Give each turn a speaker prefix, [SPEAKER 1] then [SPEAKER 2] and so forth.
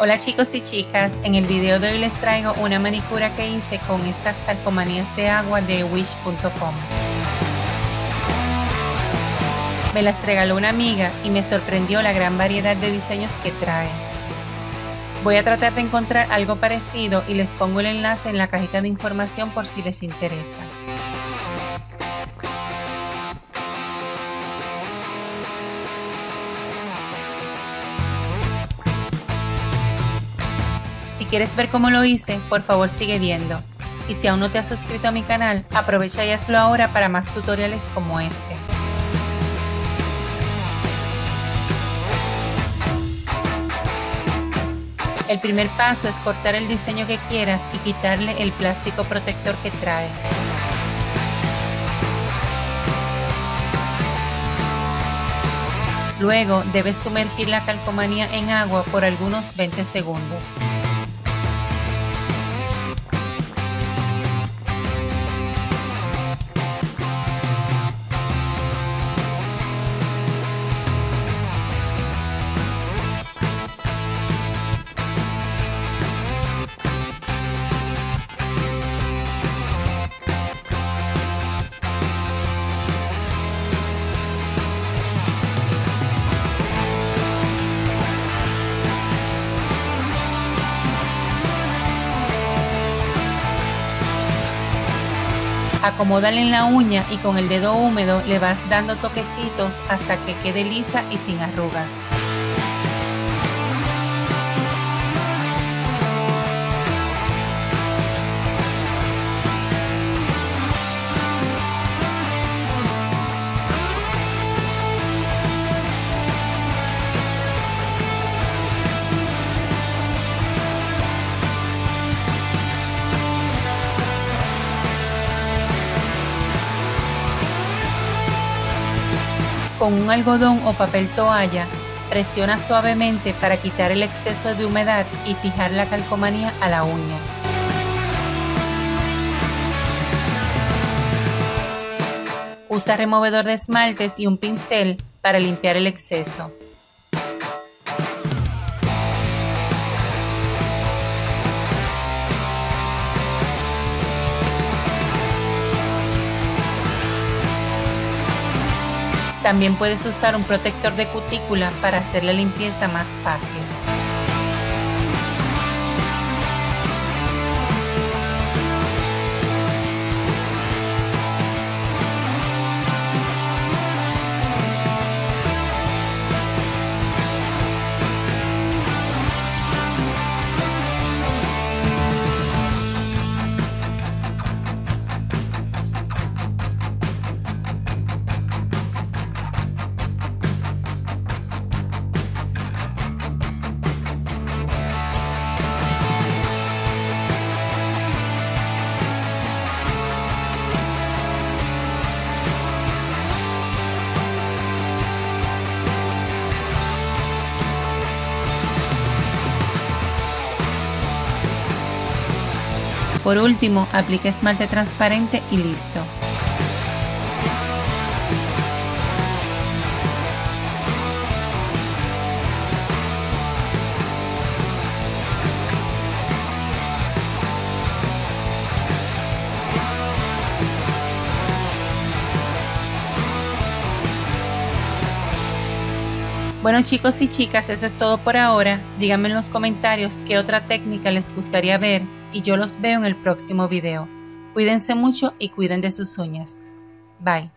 [SPEAKER 1] Hola chicos y chicas, en el video de hoy les traigo una manicura que hice con estas calcomanías de agua de wish.com. Me las regaló una amiga y me sorprendió la gran variedad de diseños que trae. Voy a tratar de encontrar algo parecido y les pongo el enlace en la cajita de información por si les interesa. Si quieres ver cómo lo hice, por favor sigue viendo. Y si aún no te has suscrito a mi canal, aprovecha y hazlo ahora para más tutoriales como este. El primer paso es cortar el diseño que quieras y quitarle el plástico protector que trae. Luego debes sumergir la calcomanía en agua por algunos 20 segundos. Acomódala en la uña y con el dedo húmedo le vas dando toquecitos hasta que quede lisa y sin arrugas. Con un algodón o papel toalla, presiona suavemente para quitar el exceso de humedad y fijar la calcomanía a la uña. Usa removedor de esmaltes y un pincel para limpiar el exceso. También puedes usar un protector de cutícula para hacer la limpieza más fácil. Por último, aplica esmalte transparente y listo. Bueno chicos y chicas, eso es todo por ahora. Díganme en los comentarios qué otra técnica les gustaría ver y yo los veo en el próximo video. Cuídense mucho y cuiden de sus uñas. Bye.